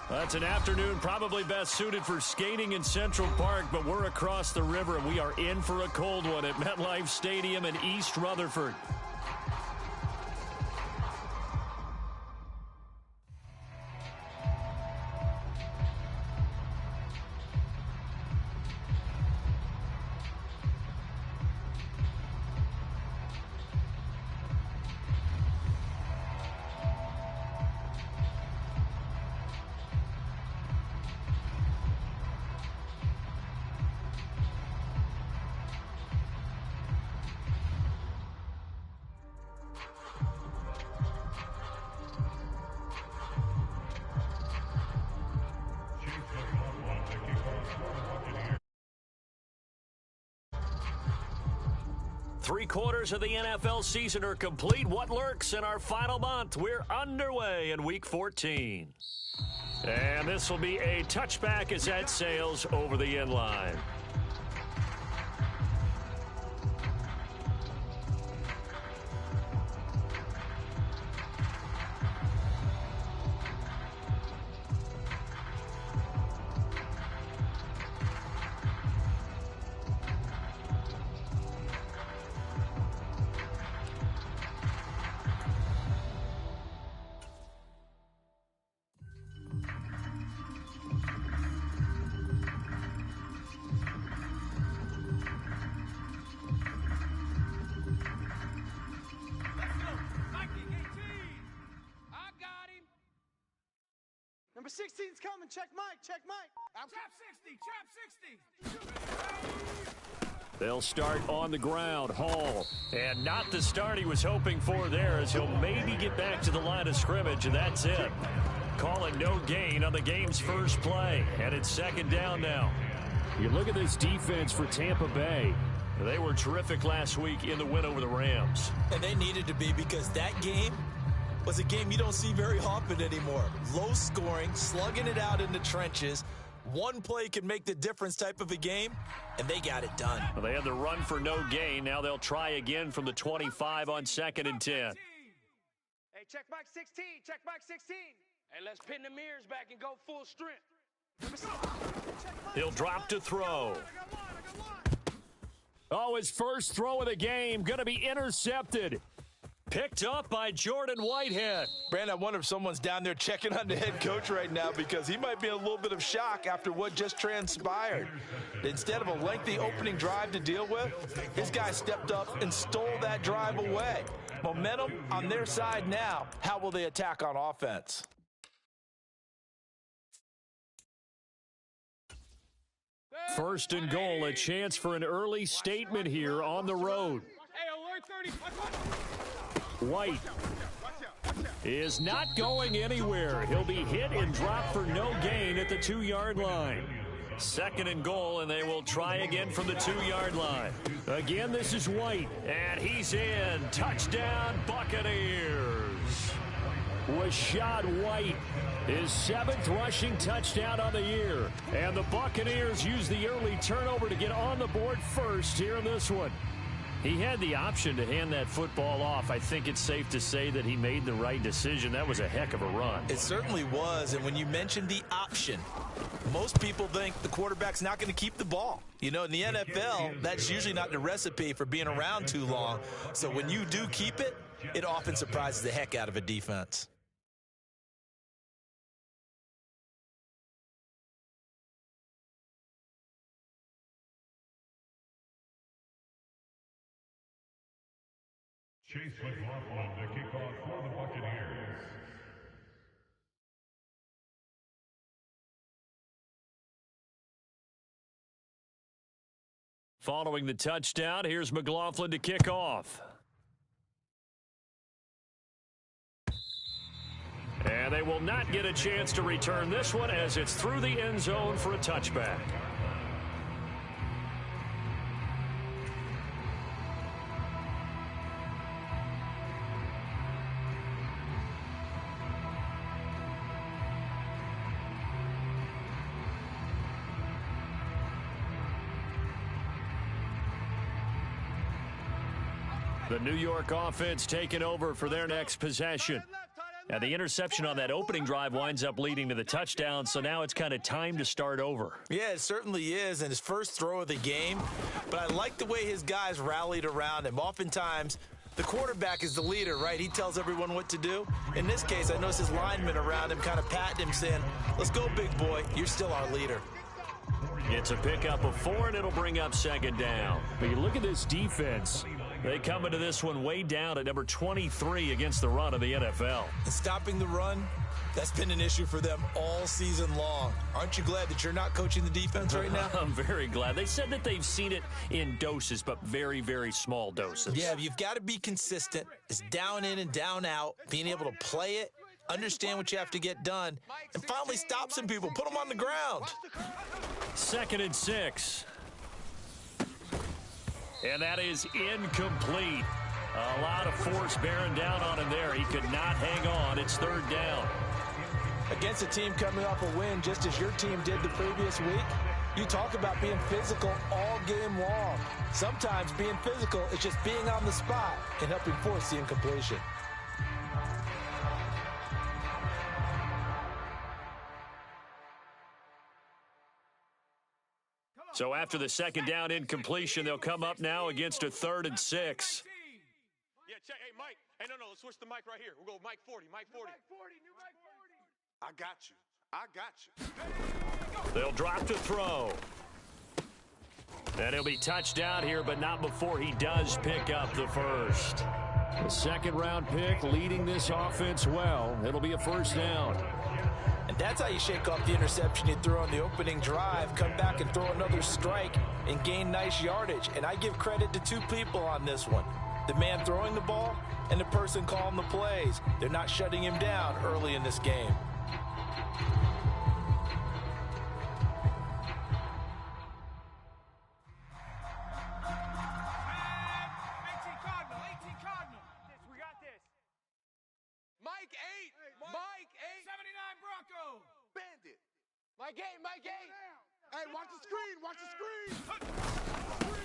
That's an afternoon probably best suited for skating in Central Park, but we're across the river, and we are in for a cold one at MetLife Stadium in East Rutherford. Three-quarters of the NFL season are complete. What lurks in our final month? We're underway in Week 14. And this will be a touchback as that sails over the end line. Number 16's coming. Check Mike. Check Mike. Trap 60. Trap 60. They'll start on the ground. Hall. And not the start he was hoping for there, as he'll maybe get back to the line of scrimmage, and that's it. Calling no gain on the game's first play. And it's second down now. You look at this defense for Tampa Bay. They were terrific last week in the win over the Rams. And they needed to be, because that game was a game you don't see very often anymore. Low scoring, slugging it out in the trenches. One play can make the difference type of a game, and they got it done. Well, they had the run for no gain. Now they'll try again from the 25 on 2nd and 10. Hey, check Mike 16. Check Mike 16. Hey, let's pin the mirrors back and go full strength. He'll drop to throw. Oh, his first throw of the game going to be intercepted. Picked up by Jordan Whitehead. Brand, I wonder if someone's down there checking on the head coach right now, because he might be in a little bit of shock after what just transpired. Instead of a lengthy opening drive to deal with, his guy stepped up and stole that drive away. Momentum on their side now. How will they attack on offense? First and goal, a chance for an early statement here on the road. White is not going anywhere. He'll be hit and dropped for no gain at the 2-yard line. Second and goal, and they will try again from the 2-yard line. Again, this is White, and he's in. Touchdown, Buccaneers. Rashad White, his 7th rushing touchdown on the year. And the Buccaneers use the early turnover to get on the board first here in this one. He had the option to hand that football off. I think it's safe to say that he made the right decision. That was a heck of a run. It certainly was. And when you mentioned the option, most people think the quarterback's not going to keep the ball. You know, in the NFL, that's usually not the recipe for being around too long. So when you do keep it, it often surprises the heck out of a defense. Chase McLaughlin to kick off for the Buccaneers. Following the touchdown, here's McLaughlin to kick off. And they will not get a chance to return this one, as it's through the end zone for a touchback. The New York offense taking over for their next possession. And the interception on that opening drive winds up leading to the touchdown, so now it's kind of time to start over. Yeah, it certainly is, and his first throw of the game. But I like the way his guys rallied around him. Oftentimes, the quarterback is the leader, right? He tells everyone what to do. In this case, I noticed his linemen around him kind of patting him, saying, let's go, big boy. You're still our leader. It's a pickup of 4, and it'll bring up second down. But you look at this defense. They come into this one way down at number 23 against the run of the NFL. And stopping the run, that's been an issue for them all season long. Aren't you glad that you're not coaching the defense right now? I'm very glad. They said that they've seen it in doses, but very, very small doses. Yeah, you've got to be consistent. It's down in and down out, being able to play it, understand what you have to get done, and finally stop some people, put them on the ground. 2nd and 6. And that is incomplete. A lot of force bearing down on him there. He could not hang on. It's 3rd down. Against a team coming off a win, just as your team did the previous week, you talk about being physical all game long. Sometimes being physical is just being on the spot and helping force the incompletion. So after the 2nd down incompletion, they'll come up now against a 3rd and 6. Yeah, check. Hey, Mike. Hey, no, let's switch the mic right here. We'll go Mike 40, Mike 40. I got you. I got you. They'll drop to throw. And he'll be touched down here, but not before he does pick up the first. The 2nd-round pick leading this offense well. It'll be a 1st down. And that's how you shake off the interception you threw on the opening drive, come back and throw another strike and gain nice yardage. And I give credit to 2 people on this one. The man throwing the ball and the person calling the plays. They're not shutting him down early in this game. Mike 8. Hey, watch the screen.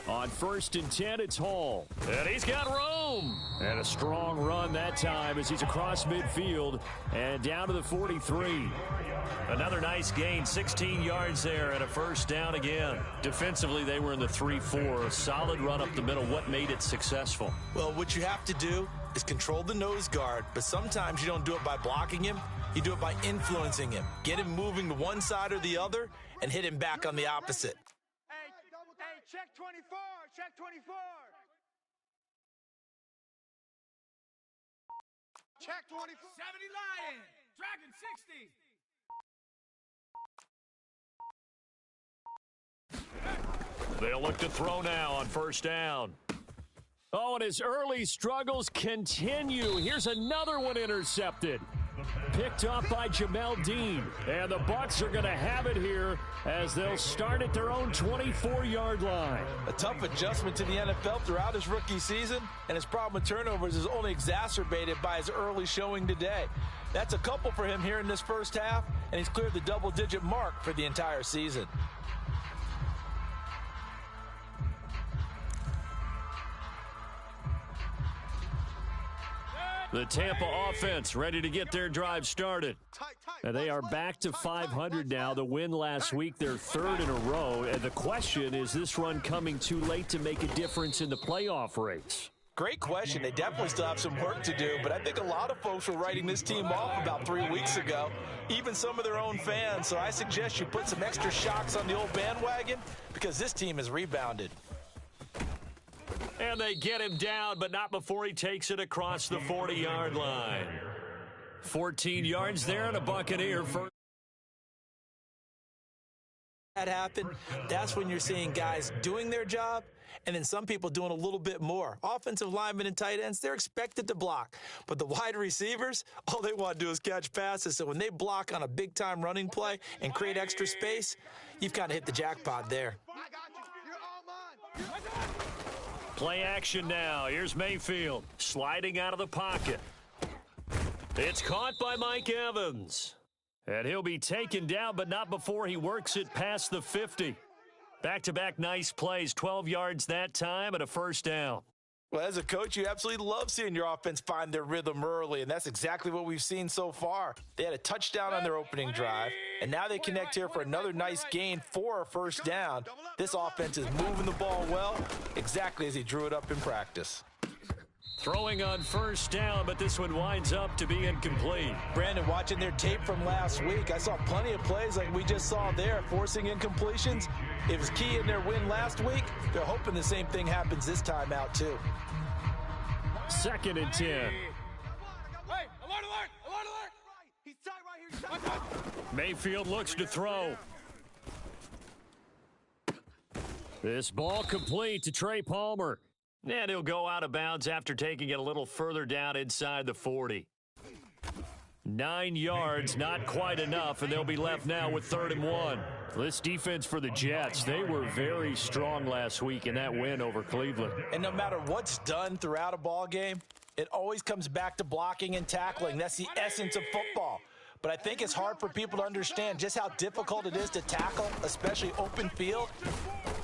On 1st and 10, it's Hall. And he's got room. And a strong run that time as he's across midfield and down to the 43. Another nice gain, 16 yards there and a 1st down again. Defensively, they were in the 3-4. A solid run up the middle. What made it successful? Well, what you have to do is control the nose guard, but sometimes you don't do it by blocking him. You do it by influencing him. Get him moving to one side or the other and hit him back on the opposite. Hey, check 24. Check 24. Check 24. 70 Lion. Dragon 60. They'll look to throw now on 1st down. Oh, and his early struggles continue. Here's another one intercepted. Picked off by Jamel Dean. And the Bucs are going to have it here as they'll start at their own 24-yard line. A tough adjustment to the NFL throughout his rookie season, and his problem with turnovers is only exacerbated by his early showing today. That's a couple for him here in this 1st half, and he's cleared the double-digit mark for the entire season. The Tampa offense ready to get their drive started. And they are back to 500 now. The win last week, their 3rd in a row. And the question, is this run coming too late to make a difference in the playoff race? Great question. They definitely still have some work to do, but I think a lot of folks were writing this team off about 3 weeks ago, even some of their own fans. So I suggest you put some extra shocks on the old bandwagon because this team has rebounded. And they get him down, but not before he takes it across the 40-yard line. 14 yards there and a Buccaneer first. That happened, that's when you're seeing guys doing their job and then some people doing a little bit more. Offensive linemen and tight ends, they're expected to block. But the wide receivers, all they want to do is catch passes. So when they block on a big-time running play and create extra space, you've kind of hit the jackpot there. Play action now. Here's Mayfield sliding out of the pocket. It's caught by Mike Evans. And he'll be taken down, but not before he works it past the 50. Back-to-back nice plays, 12 yards that time and a 1st down. Well, as a coach, you absolutely love seeing your offense find their rhythm early, and that's exactly what we've seen so far. They had a touchdown on their opening drive, and now they connect here for another nice gain for a first down. This offense is moving the ball well, exactly as he drew it up in practice. Throwing on first down, but this one winds up to be incomplete. Brandon, watching their tape from last week, I saw plenty of plays like we just saw there, forcing incompletions. It was key in their win last week. They're hoping the same thing happens this time out, too. 2nd and 10. Hey, alert, alert, alert, alert. He's tight right here. He's tight. Mayfield looks to throw. This ball complete to Trey Palmer. And he'll go out of bounds after taking it a little further down inside the 40. 9 yards, not quite enough, and they'll be left now with 3rd and 1. This defense for the Jets, they were very strong last week in that win over Cleveland. And no matter what's done throughout a ball game, it always comes back to blocking and tackling. That's the essence of football. But I think it's hard for people to understand just how difficult it is to tackle, especially open field.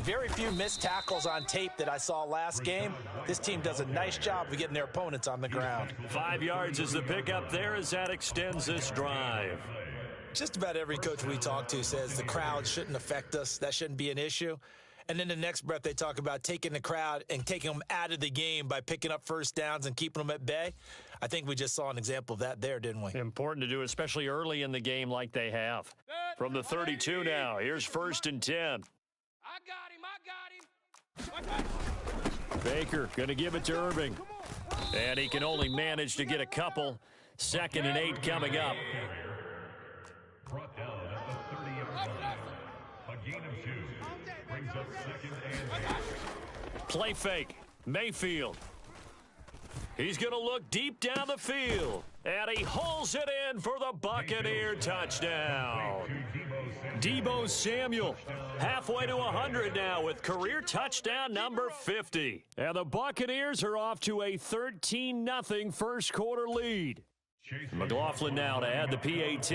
Very few missed tackles on tape that I saw last game. This team does a nice job of getting their opponents on the ground. 5 yards is the pickup there as that extends this drive. Just about every coach we talk to says the crowd shouldn't affect us. That shouldn't be an issue. And then the next breath they talk about taking the crowd and taking them out of the game by picking up first downs and keeping them at bay. I think we just saw an example of that there, didn't we? Important to do, especially early in the game like they have. From the 32 now, here's 1st and 10. I got him. Baker going to give it to Irving. And he can only manage to get a couple. 2nd and 8 coming up. Brought down at the 30-yard line. A gain of 2 brings up 2nd and 8. Play fake. Mayfield. He's going to look deep down the field. And he hauls it in for the Buccaneer touchdown. Deebo Samuel halfway to 100 now with career touchdown number 50. And the Buccaneers are off to a 13-0 first quarter lead. McLaughlin now to add the PAT.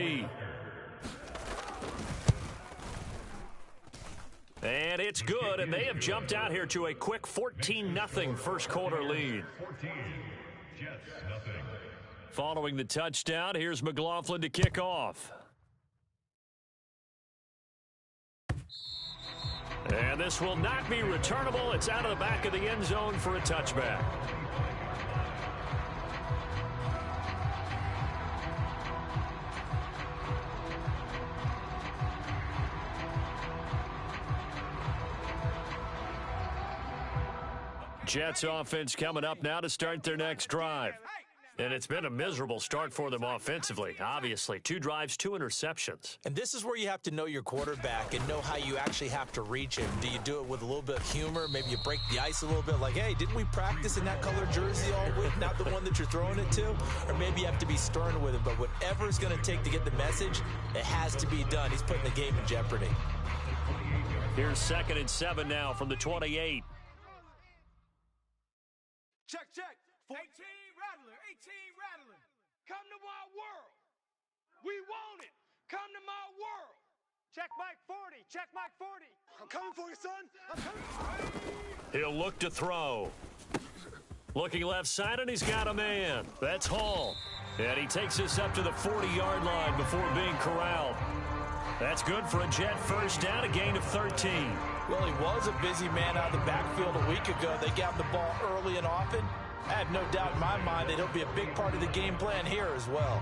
And it's good, and they have jumped out here to a quick 14-0 first quarter lead. 14, Jets, nothing. Following the touchdown, here's McLaughlin to kick off. And this will not be returnable. It's out of the back of the end zone for a touchback. Jets offense coming up now to start their next drive. And it's been a miserable start for them offensively. Obviously, 2 drives, 2 interceptions. And this is where you have to know your quarterback and know how you actually have to reach him. Do you do it with a little bit of humor? Maybe you break the ice a little bit like, hey, didn't we practice in that color jersey all week, not the one that you're throwing it to? Or maybe you have to be stern with him. But whatever it's going to take to get the message, it has to be done. He's putting the game in jeopardy. Here's 2nd and 7 now from the 28. Check, check. 18 Rattler, 18 Rattler. Come to my world. We want it. Come to my world. Check Mike 40. Check Mike 40. I'm coming for you, son. I'm coming. He'll look to throw. Looking left side, and he's got a man. That's Hall. And he takes us up to the 40-yard line before being corralled. That's good for a Jet first down, a gain of 13. Well, he was a busy man out of the backfield a week ago. They got the ball early and often. I have no doubt in my mind that he'll be a big part of the game plan here as well.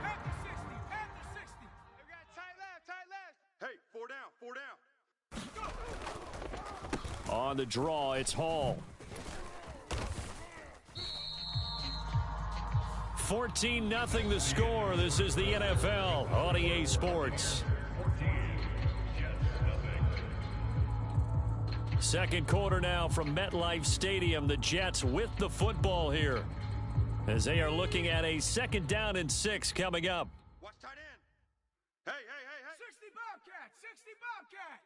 After 60. We got tight left. Hey, 4 down. On the draw, it's Hall. 14-0 the score. This is the NFL on EA Sports. 14, Jets, nothing. Second quarter now from MetLife Stadium. The Jets with the football here as they are looking at a 2nd down and 6 coming up. Watch tight end. Hey. 60 Bobcat. 60 Bobcat.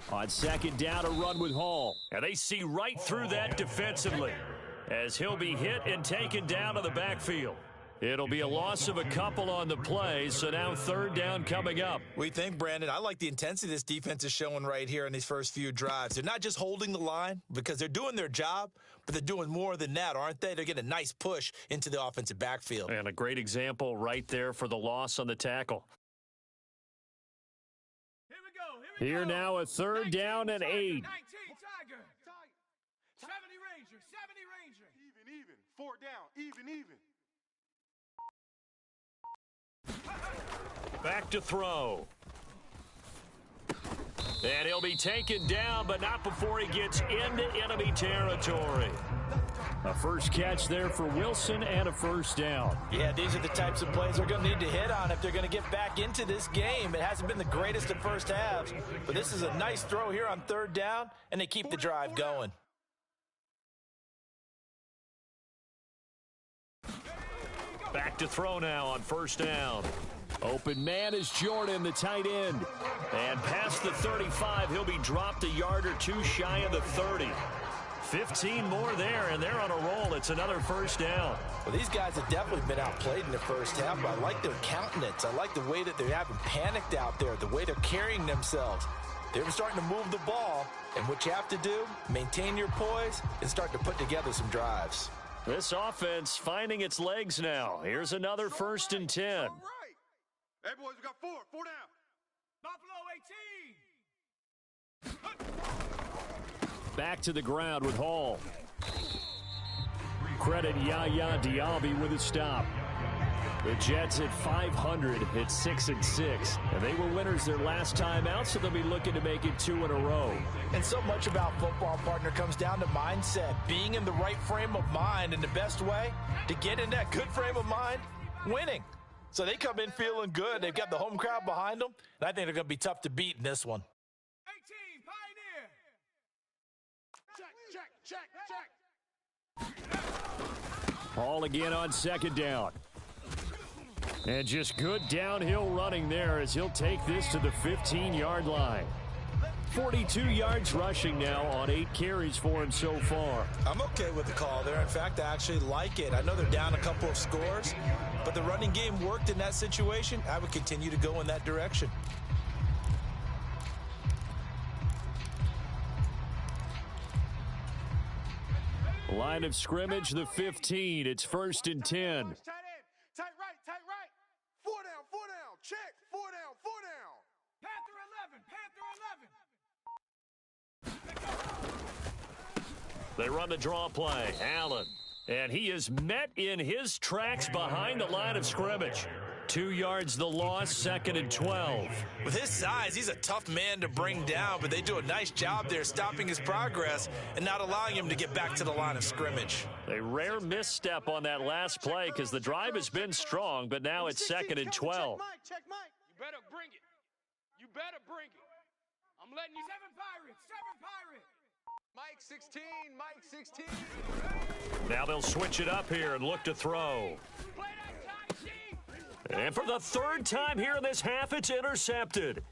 On 2nd down, a run with Hall. And they see right through that defensively as he'll be hit and taken down to the backfield. It'll be a loss of a couple on the play, so now third down coming up. We think, Brandon, I like the intensity this defense is showing right here in these first few drives. They're not just holding the line because they're doing their job, but they're doing more than that, aren't they? They're getting a nice push into the offensive backfield. And a great example right there for the loss on the tackle. Here we go. Here now a third down and 8. 19 Tiger. 70 Ranger. 70 Ranger. Even. 4 down. Even. Back to throw. And he'll be taken down, but not before he gets into enemy territory. A first catch there for Wilson and a first down. Yeah, these are the types of plays they're going to need to hit on if they're going to get back into this game. It hasn't been the greatest of first halves, but this is a nice throw here on third down, and they keep the drive going. Back to throw now on first down. Open man is Jordan, the tight end. And past the 35, he'll be dropped a yard or two shy of the 30. 15 more there, and they're on a roll. It's another first down. Well, these guys have definitely been outplayed in the first half, but I like their countenance. I like the way that they haven't panicked out there, the way they're carrying themselves. They're starting to move the ball, and what you have to do, maintain your poise and start to put together some drives. This offense finding its legs now. Here's another first and 10. All right. Hey, boys, we got 4 down. Buffalo 18. Back to the ground with Hall. Credit Yaya Diaby with a stop. The Jets at 500 hit 6-6, and they were winners their last time out, so they'll be looking to make it 2 in a row. And so much about football, partner, comes down to mindset, being in the right frame of mind, and the best way to get in that good frame of mind, winning. So they come in feeling good. They've got the home crowd behind them, and I think they're going to be tough to beat in this one. 18 Pioneer. Check. Hall again on second down. And just good downhill running there as he'll take this to the 15-yard line. 42 yards rushing now on 8 carries for him so far. I'm okay with the call there. In fact, I actually like it. I know they're down a couple of scores, but the running game worked in that situation. I would continue to go in that direction. Line of scrimmage, the 15. It's first and 10. Tight end. Tight right. 4 down. Check. 4 down. Panther 11. They run the draw play. Allen. And he is met in his tracks behind the line of scrimmage. 2 yards the loss, second and 12. With his size, he's a tough man to bring down, but they do a nice job there stopping his progress and not allowing him to get back to the line of scrimmage. A rare misstep on that last play because the drive has been strong, but now it's second and 12. Check Mike. You better bring it. I'm letting you. 7 Pirates. Mike 16. Now they'll switch it up here and look to throw. Play that tight sheet. And for the third time here in this half, it's intercepted.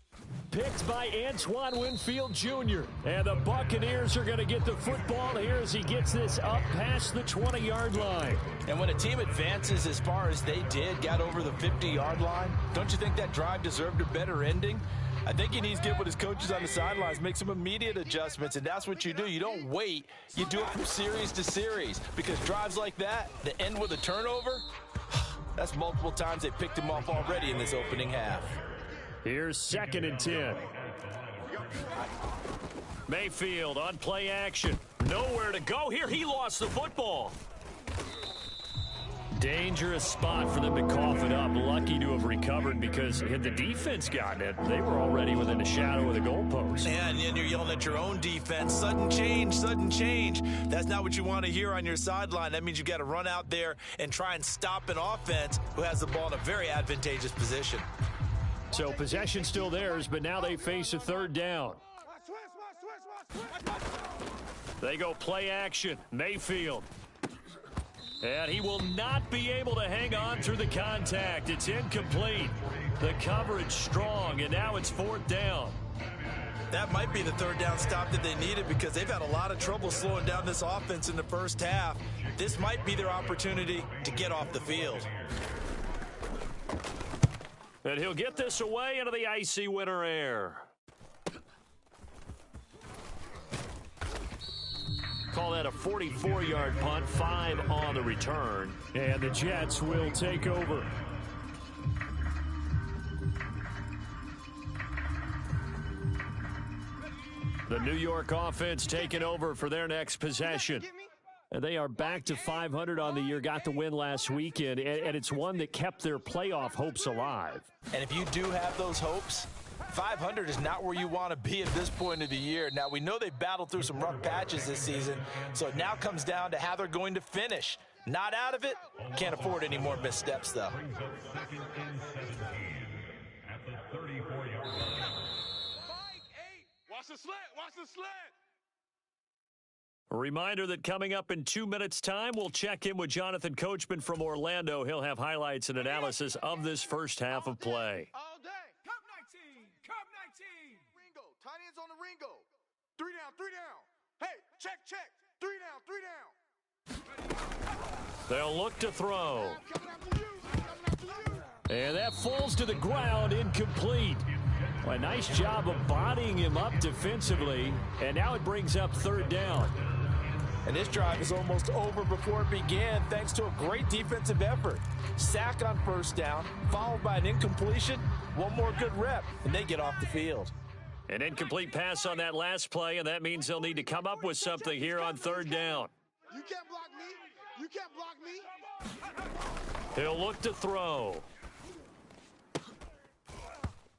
Picked by Antoine Winfield Jr. And the Buccaneers are going to get the football here as he gets this up past the 20-yard line. And when a team advances as far as they did, got over the 50-yard line, don't you think that drive deserved a better ending? I think he needs to get with his coaches on the sidelines, make some immediate adjustments, and that's what you do. You don't wait. You do it from series to series because drives like that end with a turnover, that's multiple times they picked him off already in this opening half. Here's second and 10. Mayfield on play action. Nowhere to go here. He lost the football. Dangerous spot for them to cough it up. Lucky to have recovered because had the defense gotten it, they were already within the shadow of the goalpost. Yeah, and then you're yelling at your own defense. Sudden change. That's not what you want to hear on your sideline. That means you've got to run out there and try and stop an offense who has the ball in a very advantageous position. So possession still theirs, but now they face a third down. They go play action. Mayfield. And he will not be able to hang on through the contact. It's incomplete. The coverage strong, and now it's fourth down. That might be the third down stop that they needed because they've had a lot of trouble slowing down this offense in the first half. This might be their opportunity to get off the field. And he'll get this away into the icy winter air. Call that a 44-yard punt, 5 on the return. And the Jets will take over. The New York offense taking over for their next possession. And they are back to 500 on the year, got the win last weekend, and it's one that kept their playoff hopes alive. And if you do have those hopes, 500 is not where you want to be at this point of the year. Now, we know they've battled through some rough patches this season, so it now comes down to how they're going to finish. Not out of it. Can't afford any more missteps, though. Brings up 2nd and 17 at the 34-yard line. Watch the slant. Watch the slant. A reminder that coming up in 2 minutes' time, we'll check in with Jonathan Coachman from Orlando. He'll have highlights and analysis of this first half of play. All day. Cup 19. Cup 19. Ringo. Tight ends on the Ringo. 3 down. 3 down. Hey, check. 3 down. 3 down. They'll look to throw. Coming after you. Coming after you. And that falls to the ground, incomplete. A nice job of bodying him up defensively, and now it brings up 3rd down. And this drive is almost over before it began thanks to a great defensive effort. Sack on 1st down, followed by an incompletion. One more good rep, and they get off the field. An incomplete pass on that last play, and that means they'll need to come up with something here on 3rd down. You can't block me. You can't block me. He'll look to throw.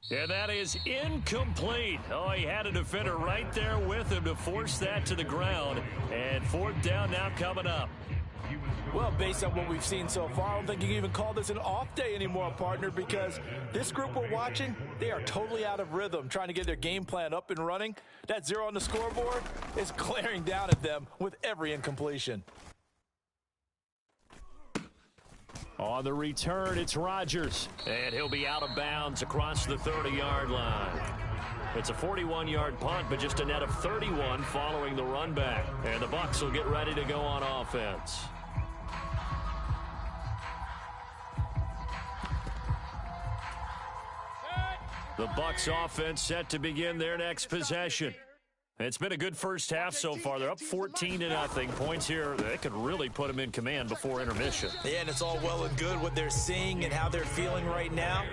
And that is incomplete. Oh, he had a defender right there with him to force that to the ground. And 4th down now coming up. Well, based on what we've seen so far, I don't think you can even call this an off day anymore, partner, because this group we're watching, they are totally out of rhythm, trying to get their game plan up and running. That 0 on the scoreboard is glaring down at them with every incompletion. On the return, it's Rodgers. And he'll be out of bounds across the 30-yard line. It's a 41-yard punt, but just a net of 31 following the run back. And the Bucs will get ready to go on offense. The Bucs offense set to begin their next possession. It's been a good first half so far. They're up 14-0. Points here, they could really put them in command before intermission. Yeah, and it's all well and good what they're seeing and how they're feeling right now.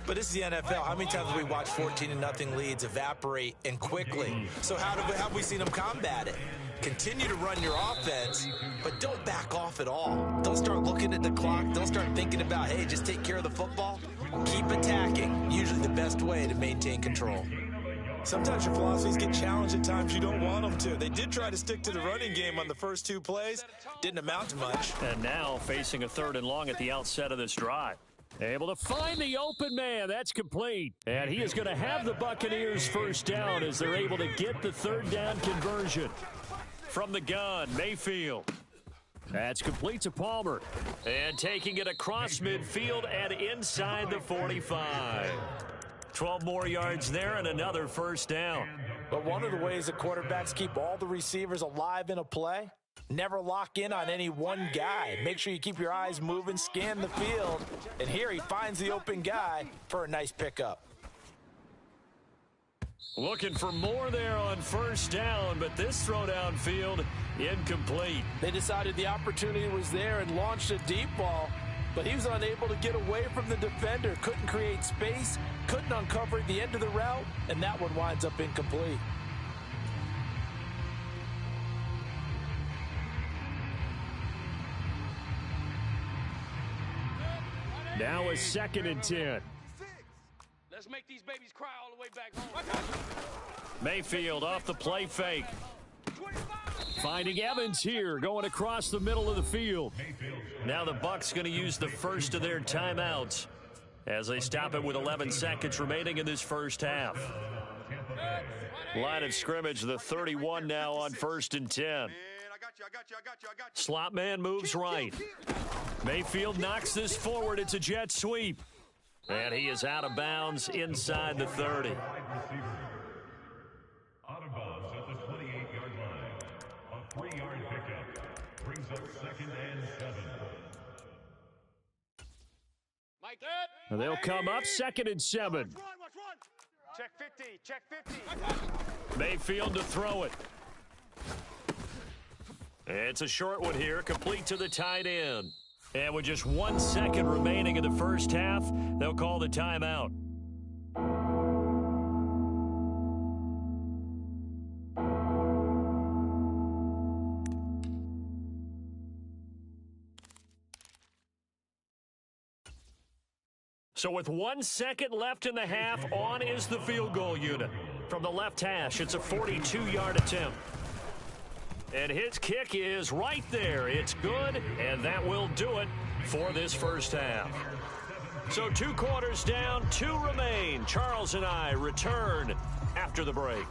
But this is the NFL. How many times have we watched 14-0 leads evaporate and quickly? So how have we seen them combat it? Continue to run your offense, but don't back off at all. Don't start looking at the clock. Don't start thinking about, hey, just take care of the football. Keep attacking. Usually the best way to maintain control. Sometimes your philosophies get challenged at times you don't want them to. They did try to stick to the running game on the first 2 plays. Didn't amount to much. And now facing a 3rd and long at the outset of this drive. Able to find the open man. That's complete. And he is going to have the Buccaneers 1st down as they're able to get the 3rd down conversion. From the gun, Mayfield. That's complete to Palmer. And taking it across midfield and inside the 45. 12 more yards there and another 1st down. But one of the ways that quarterbacks keep all the receivers alive in a play, never lock in on any one guy. Make sure you keep your eyes moving, scan the field, and here he finds the open guy for a nice pickup. Looking for more there on 1st down, but this throw downfield incomplete. They decided the opportunity was there and launched a deep ball, but he was unable to get away from the defender, couldn't create space, couldn't uncover the end of the route, and that one winds up incomplete. Now a 2nd and 10. Let's make these babies cry all the way back home. Mayfield off the play fake. Finding Evans here, going across the middle of the field. Now the Bucs going to use the first of their timeouts as they stop it with 11 seconds remaining in this first half. Line of scrimmage, the 31 now on 1st and 10. I got you. Slot man moves right. Mayfield knocks this forward. It's a jet sweep. And he is out of bounds inside the 30. Out of bounds at the 28-yard line. A 3-yard pickup brings up 2nd and 7. They'll come up 2nd and 7. Check 50, check 50. Mayfield to throw it. It's a short one here, complete to the tight end. And with just 1 second remaining in the first half, they'll call the timeout. So with 1 second left in the half, on is the field goal unit. From the left hash, it's a 42-yard attempt. And his kick is right there. It's good, and that will do it for this first half. So 2 quarters down, 2 remain. Charles and I return after the break.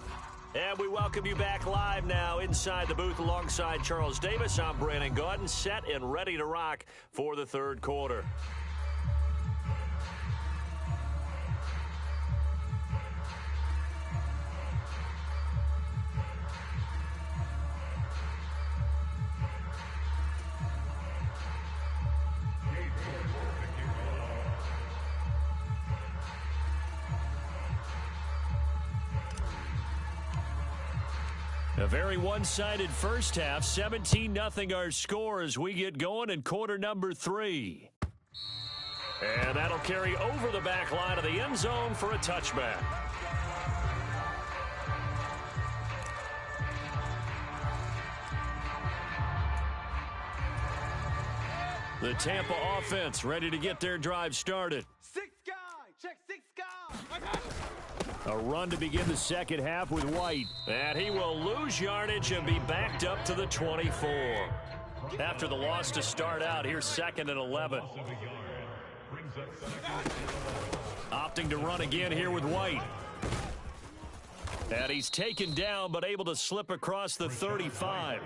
And we welcome you back live now inside the booth alongside Charles Davis. I'm Brandon Gaudin, set and ready to rock for the third quarter. A very one-sided first half, 17-0 our score as we get going in quarter number 3. And that'll carry over the back line of the end zone for a touchback. The Tampa offense ready to get their drive started. 6 guy, check 6 guy. A run to begin the second half with White. And he will lose yardage and be backed up to the 24. After the loss to start out, here's 2nd and 11. Opting to run again here with White. And he's taken down but able to slip across the 35.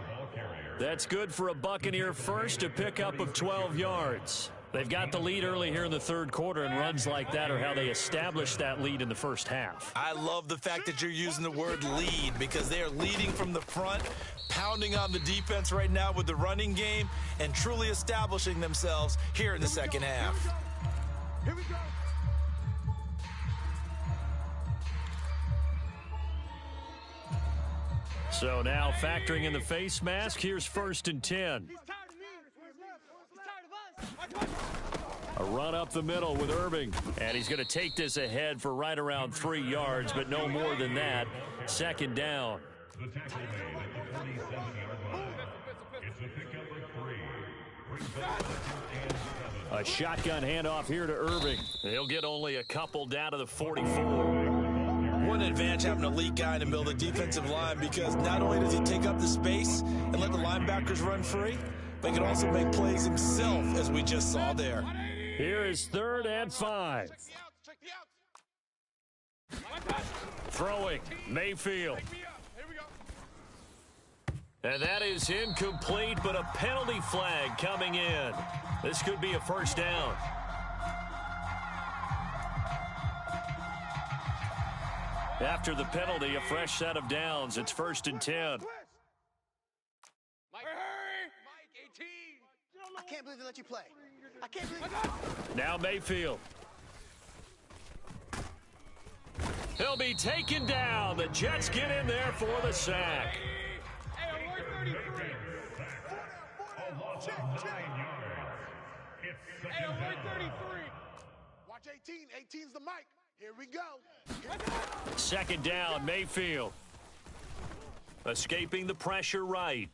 That's good for a Buccaneer first, a pickup of 12 yards. They've got the lead early here in the third quarter, and runs like that are how they established that lead in the first half. I love the fact that you're using the word lead because they are leading from the front, pounding on the defense right now with the running game, and truly establishing themselves here in the second half. Here we go. So now factoring in the face mask, here's 1st and 10. He's tired of me. He's tired of us. A run up the middle with Irving. And he's going to take this ahead for right around 3 yards, but no more than that. 2nd down. The tackle made at the 47-yard line. It's a pickup of 3. Brings up 2nd and 7. A shotgun handoff here to Irving. He'll get only a couple down to the 44. What an advantage having an elite guy in the middle of the defensive line because not only does he take up the space and let the linebackers run free, but he can also make plays himself, as we just saw there. Here is 3rd and 5. Throwing, Mayfield. And that is incomplete, but a penalty flag coming in. This could be a first down. After the penalty, a fresh set of downs. It's 1st and 10. Mike 18. I can't believe they let you play. I can't believe Now Mayfield. He'll be taken down. The Jets get in there for the sack. Hey, alert 33. A loss of 9 yards. It's Hey, 2nd alert down. 33. Watch 18. 18's the mic. Here we go. 2nd down, Mayfield. Escaping the pressure right.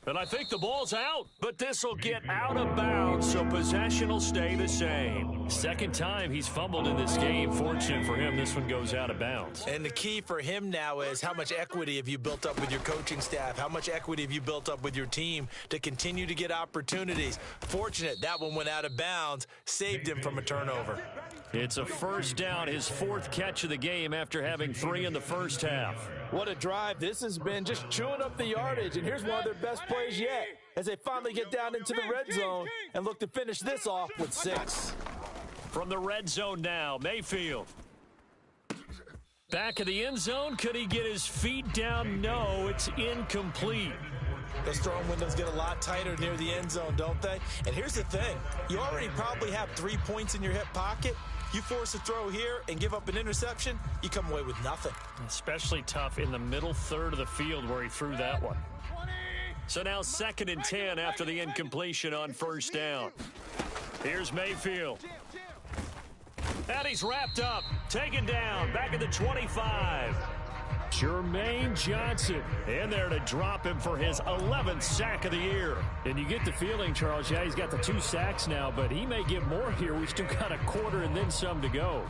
And I think the ball's out, but this will get out of bounds, so possession will stay the same. Second time he's fumbled in this game. Fortunate for him, this one goes out of bounds. And the key for him now is how much equity have you built up with your coaching staff? How much equity have you built up with your team to continue to get opportunities? Fortunate that one went out of bounds, saved him from a turnover. It's a first down, his 4th catch of the game after having 3 in the first half. What a drive. This has been just chewing up the yardage, and here's one of their best plays yet. as they finally get down into the red zone and look to finish this off with 6. From the red zone now, Mayfield. Back of the end zone. Could he get his feet down? No, it's incomplete. Those throwing windows get a lot tighter near the end zone, don't they? And here's the thing. You already probably have 3 points in your hip pocket. You force a throw here and give up an interception, you come away with nothing. Especially tough in the middle third of the field where he threw that one. So now 2nd and 10 after the incompletion on first down. Here's Mayfield. And he's wrapped up, taken down, back at the 25. Jermaine Johnson in there to drop him for his 11th sack of the year. And you get the feeling, Charles, yeah, he's got the 2 sacks now, but he may get more here. We still got a quarter and then some to go.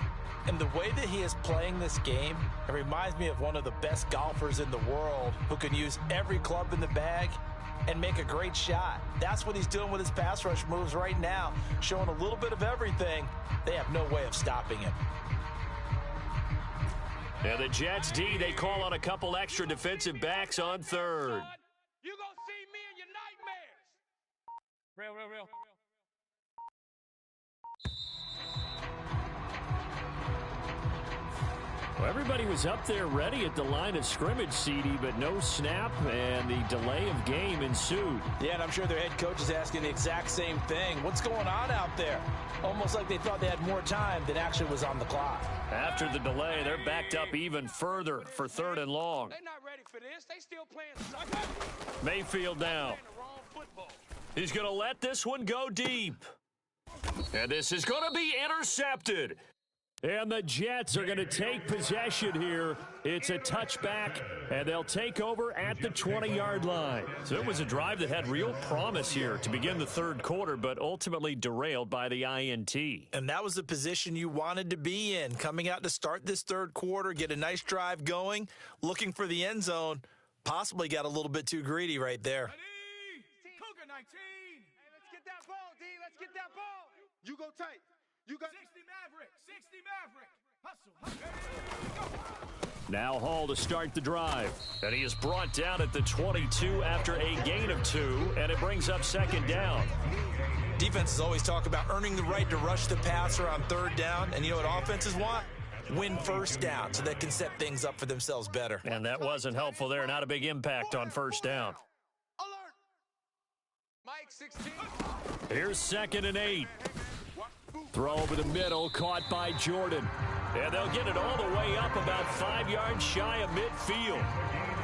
And the way that he is playing this game, it reminds me of one of the best golfers in the world who can use every club in the bag and make a great shot. That's what he's doing with his pass rush moves right now, showing a little bit of everything. They have no way of stopping him. And the Jets D, they call on a couple extra defensive backs on third. You gonna see me in your nightmares. Real. Well, everybody was up there ready at the line of scrimmage, CD, but no snap, and the delay of game ensued. Yeah, and I'm sure their head coach is asking the exact same thing. What's going on out there? Almost like they thought they had more time than actually was on the clock. After the delay, they're backed up even further for 3rd and long. They're not ready for this. They still playing soccer. Mayfield now. The wrong football. He's going to let this one go deep. And this is going to be intercepted. And the Jets are going to take possession here. It's a touchback, and they'll take over at the 20-yard line. So it was a drive that had real promise here to begin the 3rd quarter, but ultimately derailed by the INT. And that was the position you wanted to be in, coming out to start this 3rd quarter, get a nice drive going, looking for the end zone. Possibly got a little bit too greedy right there. Cougar 19. Hey, let's get that ball, D. Let's get that ball. You go tight. You got 60 Maverick. Hustle. Now Hall to start the drive. And he is brought down at the 22 after a gain of 2, and it brings up 2nd down. Defenses always talk about earning the right to rush the passer on 3rd down, and you know what offenses want? Win 1st down so they can set things up for themselves better. And that wasn't helpful there. Not a big impact on 1st down. Alert. Mike 16. Here's 2nd and 8. Throw over the middle, caught by Jordan. And they'll get it all the way up about 5 yards shy of midfield.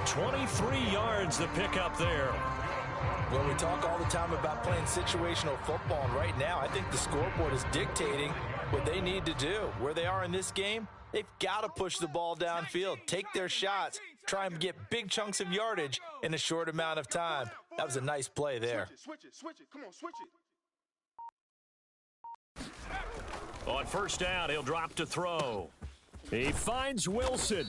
23 yards the pickup there. Well, we talk all the time about playing situational football, and right now I think the scoreboard is dictating what they need to do. Where they are in this game, they've got to push the ball downfield, take their shots, try and get big chunks of yardage in a short amount of time. That was a nice play there. switch it. Come on, switch it. On 1st down, he'll drop to throw. He finds Wilson.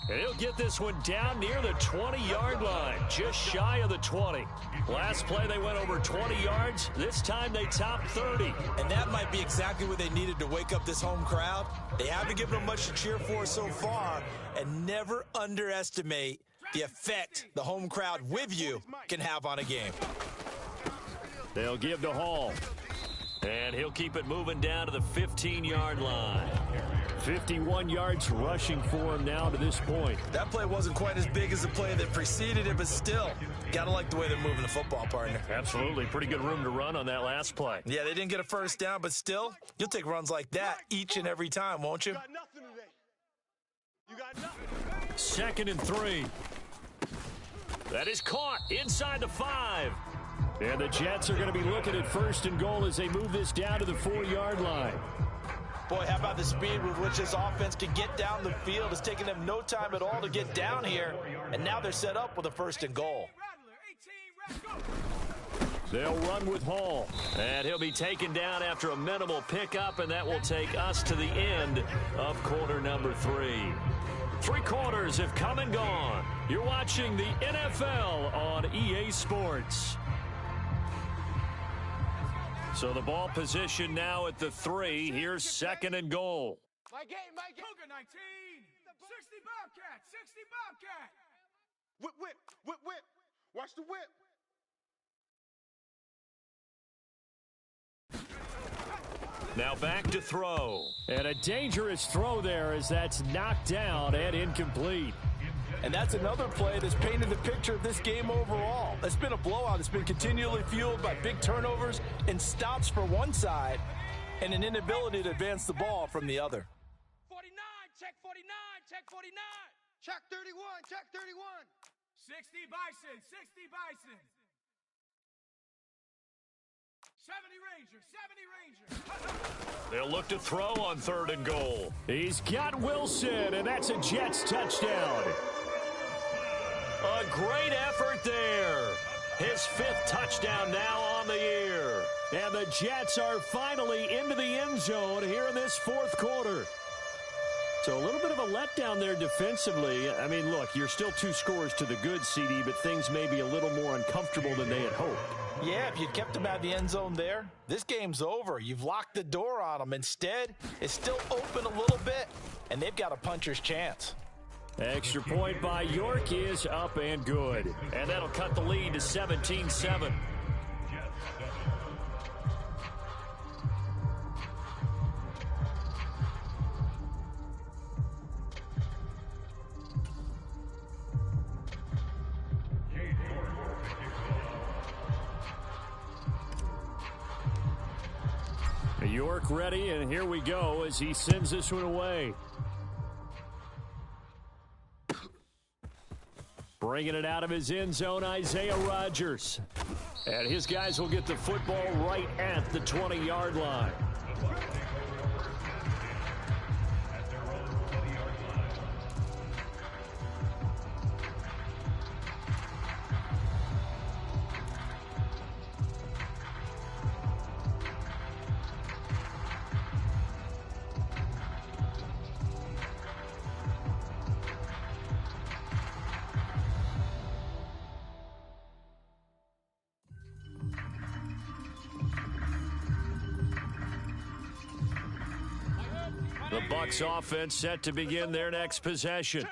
And he'll get this one down near the 20-yard line, just shy of the 20. Last play, they went over 20 yards. This time, they topped 30. And that might be exactly what they needed to wake up this home crowd. They haven't given them much to cheer for so far. And never underestimate the effect the home crowd with you can have on a game. They'll give to Hall. And he'll keep it moving down to the 15-yard line. 51 yards rushing for him now to this point. That play wasn't quite as big as the play that preceded it, but still, gotta like the way they're moving the football, partner. Absolutely. Pretty good room to run on that last play. Yeah, they didn't get a 1st down, but still, you'll take runs like that each and every time, won't you? You got nothing today. You got nothing. 2nd and 3. That is caught inside the 5. And the Jets are going to be looking at 1st and goal as they move this down to the 4-yard line. Boy, how about the speed with which this offense can get down the field? It's taking them no time at all to get down here, and now they're set up with a 1st and goal. They'll run with Hall, and he'll be taken down after a minimal pickup, and that will take us to the end of quarter number 3. 3 quarters have come and gone. You're watching the NFL on EA Sports. So the ball position now at the 3. Here's 2nd and goal. Mike, Cougar 19. 60 Bobcat. 60 Bobcat. Whip. Watch the whip. Now back to throw. And a dangerous throw there as that's knocked down and incomplete. And that's another play that's painted the picture of this game overall. It's been a blowout. It's been continually fueled by big turnovers and stops for one side and an inability to advance the ball from the other. 49, check 49, check 49. Check 31, check 31. 60 Bison, 60 Bison. 70 Ranger, 70 Ranger. They'll look to throw on 3rd and goal. He's got Wilson, and that's a Jets touchdown. A great effort there. His 5th touchdown now on the year. And the Jets are finally into the end zone here in this 4th quarter. So a little bit of a letdown there defensively. I mean, look, you're still 2 scores to the good, CD, but things may be a little more uncomfortable than they had hoped. Yeah, if you'd kept them out of the end zone there, this game's over. You've locked the door on them. Instead, it's still open a little bit, and they've got a puncher's chance. Extra point by York is up and good. And that'll cut the lead to 17-7. York ready, and here we go as he sends this one away. Bringing it out of his end zone, Isaiah Rodgers. And his guys will get the football right at the 20-yard line. The Bucs offense set to begin their next possession.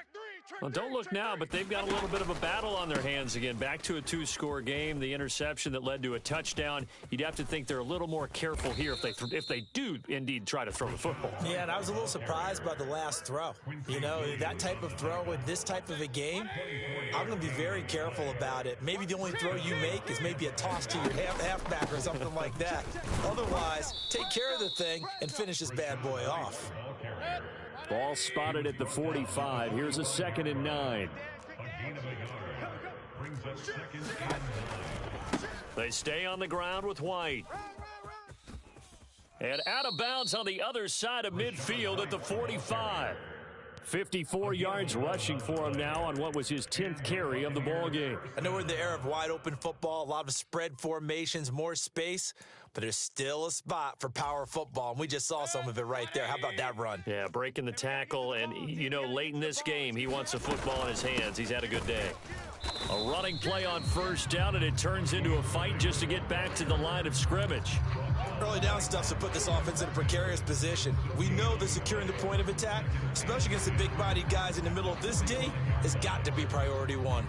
Well, don't look now, but they've got a little bit of a battle on their hands again. Back to a 2-score game. The interception that led to a touchdown. You'd have to think they're a little more careful here if they do indeed try to throw the football. Yeah, and I was a little surprised by the last throw. You know, that type of throw in this type of a game, I'm going to be very careful about it. Maybe the only throw you make is maybe a toss to your halfback or something like that. Otherwise, take care of the thing and finish this bad boy off. Ball spotted at the 45. Here's a 2nd and 9. They stay on the ground with White. And out of bounds on the other side of midfield at the 45. 54 yards rushing for him now on what was his 10th carry of the ball game. I know we're in the era of wide open football, a lot of spread formations, more space, but there's still a spot for power football, and we just saw some of it right there. How about that run? Yeah, breaking the tackle, and, you know, late in this game, he wants the football in his hands. He's had a good day. A running play on 1st down, and it turns into a fight just to get back to the line of scrimmage. Early down stuff to put this offense in a precarious position. We know that securing the point of attack, especially against the big-bodied guys in the middle of this D, has got to be priority 1.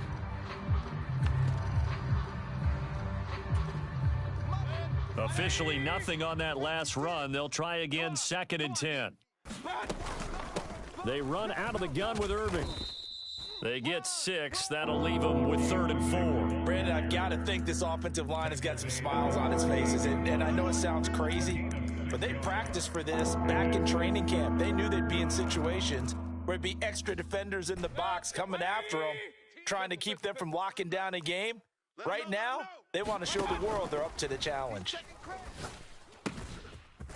Officially nothing on that last run. They'll try again 2nd and 10. They run out of the gun with Irving. They get 6. That'll leave them with 3rd and 4. Brandon, I've got to think this offensive line has got some smiles on its faces. And I know it sounds crazy, but they practiced for this back in training camp. They knew they'd be in situations where it'd be extra defenders in the box coming after them, trying to keep them from locking down a game. Right now, they want to show the world they're up to the challenge.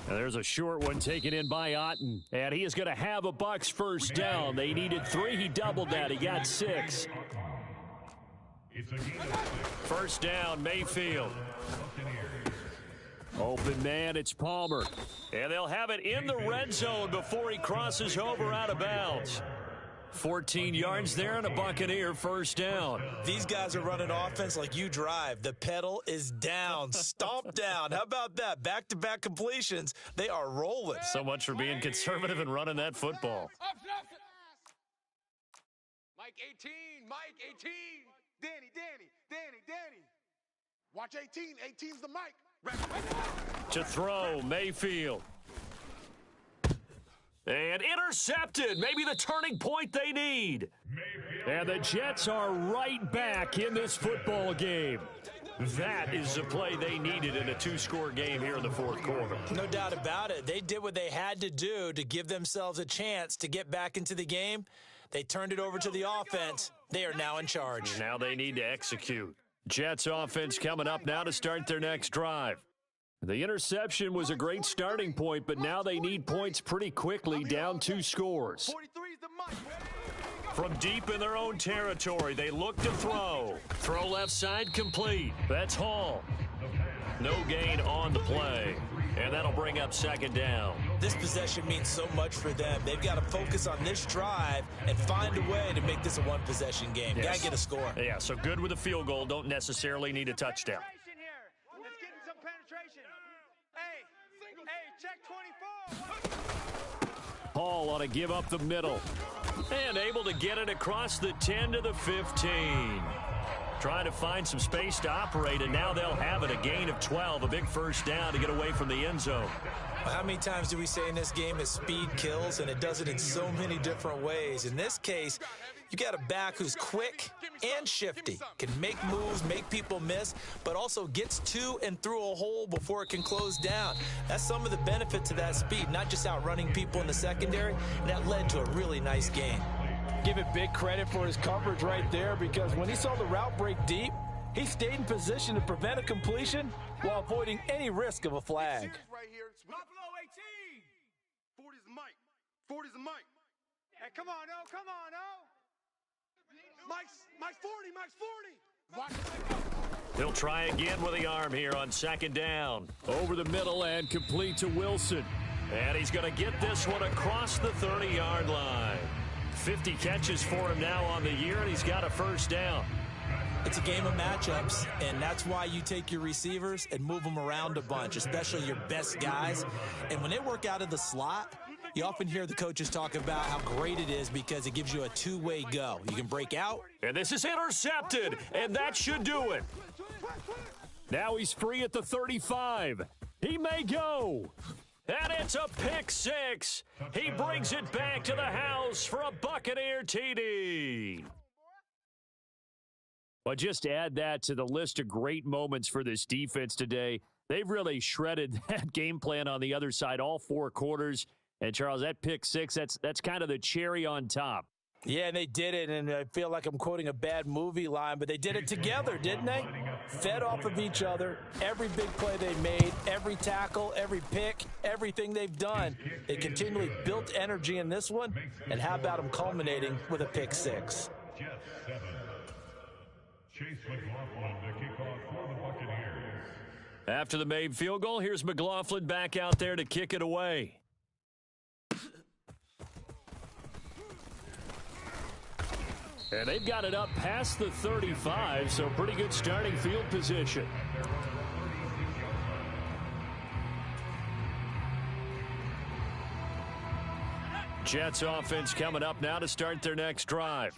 And there's a short one taken in by Otten. And he is going to have a Bucs 1st down. They needed 3. He doubled that. He got 6. 1st down, Mayfield. Open man, it's Palmer. And they'll have it in the red zone before he crosses over out of bounds. 14 yards there and a Buccaneer 1st down. These guys are running offense like you drive. The pedal is down, stomped down. How about that? Back-to-back completions. They are rolling. So much for being conservative and running that football. Mike 18, Mike 18. Danny. Watch 18. 18's the Mike. To throw, Mayfield. And intercepted. Maybe the turning point they need. And the Jets are right back in this football game. That is the play they needed in a two-score game here in the fourth quarter. No doubt about it. They did what they had to do to give themselves a chance to get back into the game. They turned it over to the offense. They are now in charge. Now they need to execute. Jets offense coming up now to start their next drive. The interception was a great starting point, but now they need points pretty quickly, down 2 scores. From deep in their own territory, they look to throw. Throw left side complete. That's Hall. No gain on the play, and that'll bring up second down. This possession means so much for them. They've got to focus on this drive and find a way to make this a one-possession game. Yes. Got to get a score. Yeah, so good with a field goal. Don't necessarily need a touchdown. Let's get some penetration. Hey, check 24. Hall ought to give up the middle. And able to get it across the 10 to the 15. Trying to find some space to operate, and now they'll have it. A gain of 12, a big first down to get away from the end zone. Well, how many times do we say in this game that speed kills, and it does it in so many different ways? In this case, you got a back who's quick and shifty, can make moves, make people miss, but also gets to and through a hole before it can close down. That's some of the benefit to that speed, not just outrunning people in the secondary, and that led to a really nice game. Give it big credit for his coverage right there, because when he saw the route break deep, he stayed in position to prevent a completion while avoiding any risk of a flag. Buffalo 18. 40's the mic. 40's the mic. Hey, come on, O. Come on, O. Mike's 40. Mike's 40. He'll try again with the arm here on second down. Over the middle and complete to Wilson. And he's going to get this one across the 30-yard line. 50 catches for him now on the year, and he's got a first down. It's a game of matchups, and that's why you take your receivers and move them around a bunch, especially your best guys. And when they work out of the slot, you often hear the coaches talk about how great it is because it gives you a two-way go. You can break out. And this is intercepted, and that should do it. Now he's free at the 35. He may go. And it's a pick six. He brings it back to the house for a Buccaneer TD. But just add that to the list of great moments for this defense today. They've really shredded that game plan on the other side all 4 quarters. And, Charles, that pick six, that's kind of the cherry on top. Yeah, and they did it, and I feel like I'm quoting a bad movie line, but they did it together, didn't they? Fed off of each other, every big play they made, every tackle, every pick, everything they've done. They continually built energy in this one, and how about them culminating with a pick six? Jets 7. Chase McLaughlin to kick off for the Buccaneers. After the made field goal, here's McLaughlin back out there to kick it away. And they've got it up past the 35, so pretty good starting field position. Jets offense coming up now to start their next drive.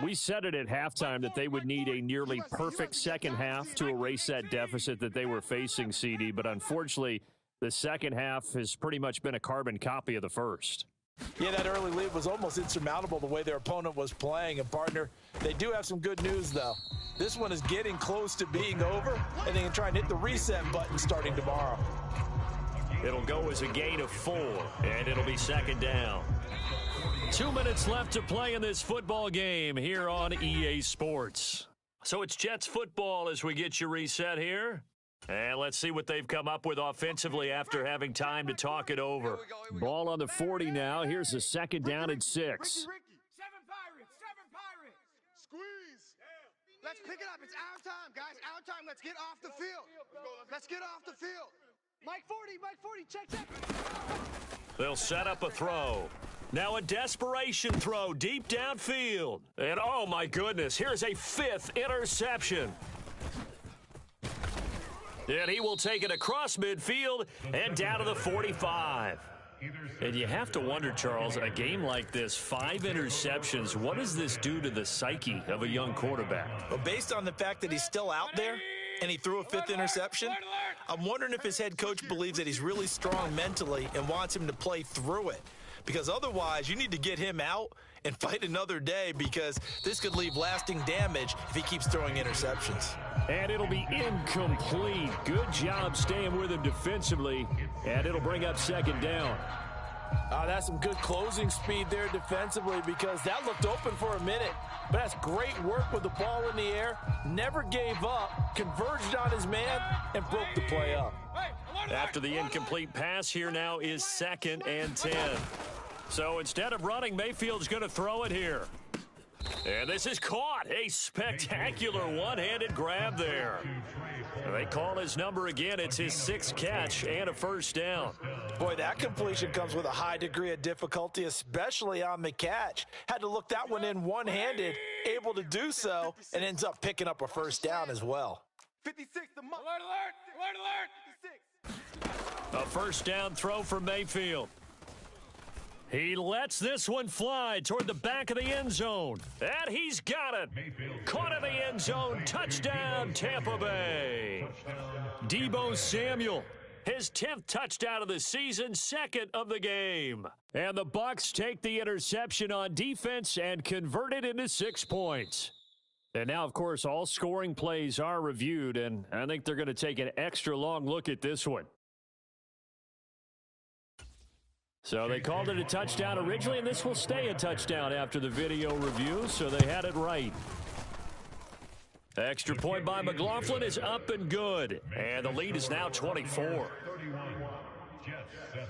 We said it at halftime that they would need a nearly perfect second half to erase that deficit that they were facing, CD, but unfortunately, the second half has pretty much been a carbon copy of the first. Yeah, that early lead was almost insurmountable the way their opponent was playing. And, partner, they do have some good news, though. This one is getting close to being over, and they can try and hit the reset button starting tomorrow. It'll go as a gain of 4, and it'll be second down. 2 minutes left to play in this football game here on EA Sports. So it's Jets football as we get you reset here. And let's see what they've come up with offensively after having time to talk it over. Ball on the 40 now. Here's a second down and 6. 7 Pirates. Squeeze. Let's pick it up. It's our time, guys. Our time. Let's get off the field. Let's get off the field. Mike 40, check. They'll set up a throw. Now a desperation throw deep downfield. And oh my goodness, here's a 5th interception. And he will take it across midfield and down to the 45. And you have to wonder, Charles, a game like this, 5 interceptions, what does this do to the psyche of a young quarterback? Well, based on the fact that he's still out there, and he threw a 5th interception. I'm wondering if his head coach believes that he's really strong mentally and wants him to play through it. Because otherwise, you need to get him out and fight another day, because this could leave lasting damage if he keeps throwing interceptions. And it'll be incomplete. Good job staying with him defensively, and it'll bring up 2nd down. That's some good closing speed there defensively, because that looked open for a minute. But that's great work with the ball in the air. Never gave up, converged on his man, and broke the play up. After the incomplete pass, here now is 2nd and 10. So instead of running, Mayfield's going to throw it here. And this is caught. A spectacular one-handed grab there. They call his number again. It's his 6th catch and a 1st down. Boy, that completion comes with a high degree of difficulty, especially on the catch. Had to look that one in one-handed, able to do so, and ends up picking up a 1st down as well. 56, the mark. Alert, alert, alert, alert. 56. A 1st down throw for Mayfield. He lets this one fly toward the back of the end zone. And he's got it. Caught in the end zone. Touchdown, Tampa Bay. Deebo Samuel, his 10th touchdown of the season, 2nd of the game. And the Bucs take the interception on defense and convert it into 6 points. And now, of course, all scoring plays are reviewed, and I think they're going to take an extra long look at this one. So they called it a touchdown originally, and this will stay a touchdown after the video review, so they had it right. Extra point by McLaughlin is up and good, and the lead is now 24. 31, Jets 7.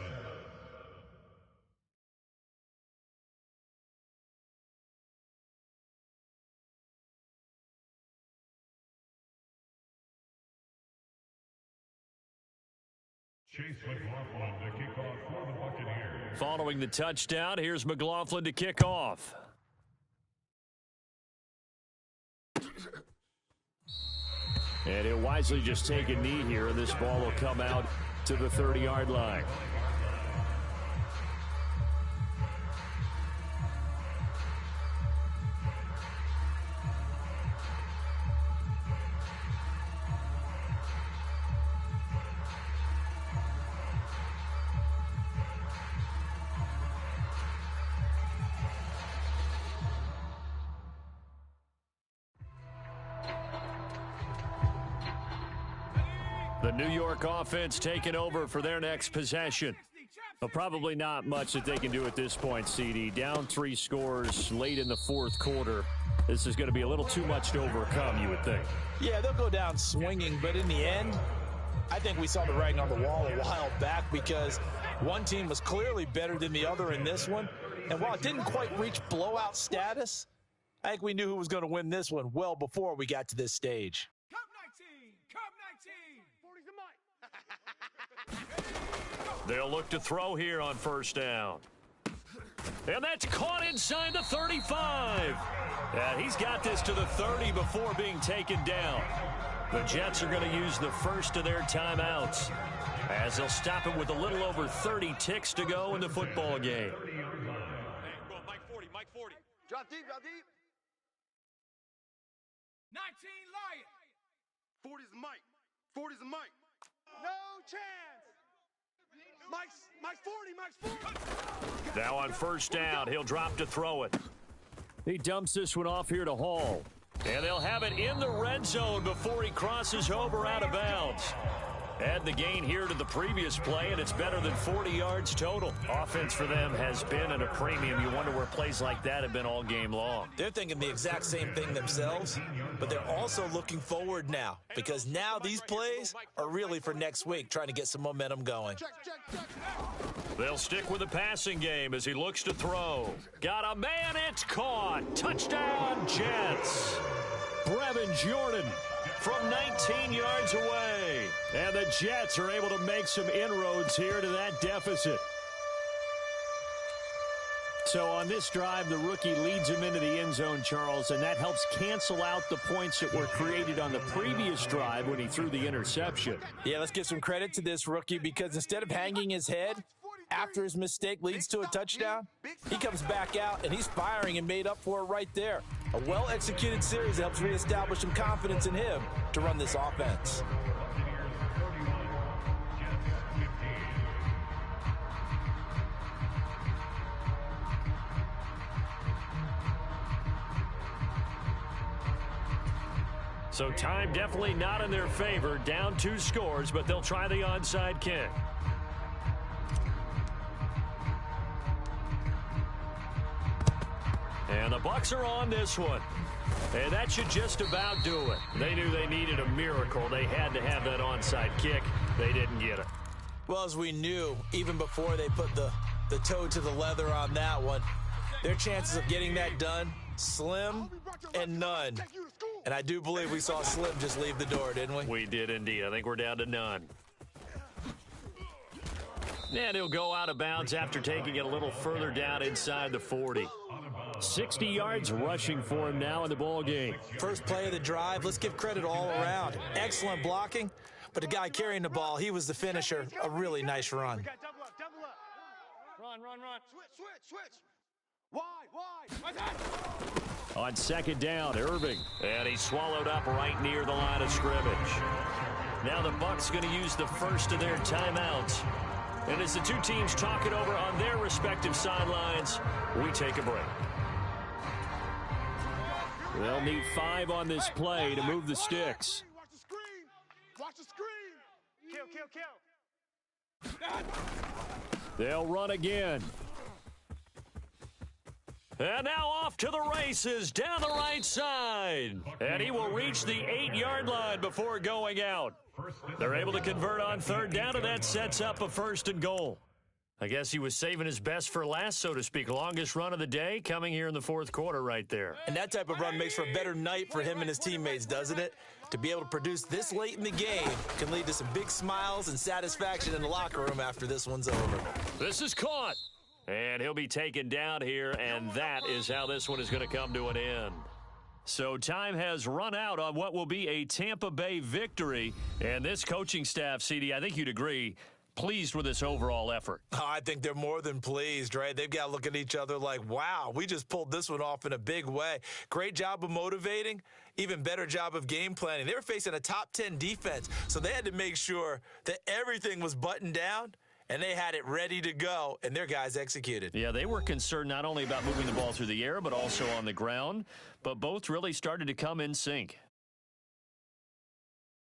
Chase McLaughlin to kick off for the Buccaneers. Following the touchdown, here's McLaughlin to kick off. And he'll wisely just take a knee here, and this ball will come out to the 30-yard line. The New York offense taking over for their next possession. Well, probably not much that they can do at this point, CD. Down 3 scores late in the 4th quarter. This is going to be a little too much to overcome, you would think. Yeah, they'll go down swinging, but in the end, I think we saw the writing on the wall a while back, because one team was clearly better than the other in this one. And while it didn't quite reach blowout status, I think we knew who was going to win this one well before we got to this stage. Cup 19, Cup 19. 40's the mic. They'll look to throw here on 1st down. And that's caught inside the 35. And he's got this to the 30 before being taken down. The Jets are going to use the first of their timeouts, as they'll stop it with a little over 30 ticks to go in the football game. Hey, bro, Mike 40, Mike 40. Drop deep, drop deep. 19 Lion. 40's the mic. 40's the mic. No chance. Mike's 40, Mike's 40. Now on 1st down, he'll drop to throw it. He dumps this one off here to Hall. And they'll have it in the red zone before he crosses over out of bounds. Add the gain here to the previous play, and it's better than 40 yards total. Offense for them has been at a premium. You wonder where plays like that have been all game long. They're thinking the exact same thing themselves, but they're also looking forward now, because now these plays are really for next week, trying to get some momentum going. They'll stick with the passing game as he looks to throw. Got a man, it's caught. Touchdown, Jets. Brevin Jordan from 19 yards away. And the Jets are able to make some inroads here to that deficit. So on this drive, the rookie leads him into the end zone, Charles, and that helps cancel out the points that were created on the previous drive when he threw the interception. Yeah, let's give some credit to this rookie, because instead of hanging his head after his mistake leads to a touchdown, he comes back out and he's firing and made up for it right there. A well-executed series helps reestablish some confidence in him to run this offense. So time definitely not in their favor. Down 2 scores, but they'll try the onside kick. And the Bucs are on this one. And that should just about do it. They knew they needed a miracle. They had to have that onside kick. They didn't get it. Well, as we knew, even before they put the toe to the leather on that one, their chances of getting that done, slim and none. And I do believe we saw Slim just leave the door, didn't we? We did indeed. I think we're down to none. And he'll go out of bounds after taking it a little further down inside the 40. 60 yards rushing for him now in the ball game. First play of the drive. Let's give credit all around. Excellent blocking, but the guy carrying the ball, he was the finisher. A really nice run. Run. Switch. Wide. On second down, Irving. And he's swallowed up right near the line of scrimmage. Now the Bucs going to use the first of their timeouts. And as the two teams talk it over on their respective sidelines, we take a break. They'll need 5 on this play to move the sticks. Watch the screen. Kill. They'll run again. And now off to the races down the right side. And he will reach the 8-yard line before going out. They're able to convert on third down, and that sets up a 1st and goal. I guess he was saving his best for last, so to speak. Longest run of the day coming here in the 4th quarter right there. And that type of run makes for a better night for him and his teammates, doesn't it? To be able to produce this late in the game can lead to some big smiles and satisfaction in the locker room after this one's over. This is caught. And he'll be taken down here, and that is how this one is going to come to an end. So time has run out on what will be a Tampa Bay victory. And this coaching staff, CD, I think you'd agree, pleased with this overall effort. Oh, I think they're more than pleased, right? They've got to look at each other like, wow, we just pulled this one off in a big way. Great job of motivating, even better job of game planning. They were facing a top 10 defense, so they had to make sure that everything was buttoned down, and they had it ready to go, and their guys executed. Yeah, they were concerned not only about moving the ball through the air, but also on the ground, but both really started to come in sync.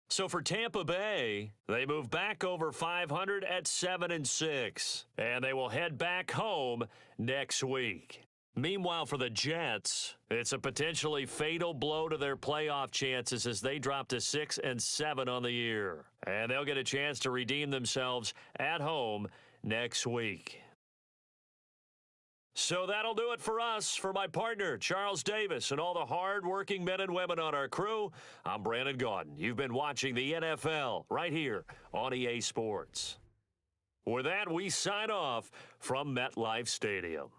So for Tampa Bay, they move back over 500 at 7-6, and they will head back home next week. Meanwhile, for the Jets, it's a potentially fatal blow to their playoff chances as they drop to 6-7 on the year. And they'll get a chance to redeem themselves at home next week. So that'll do it for us. For my partner, Charles Davis, and all the hard-working men and women on our crew, I'm Brandon Gaudin. You've been watching the NFL right here on EA Sports. With that, we sign off from MetLife Stadium.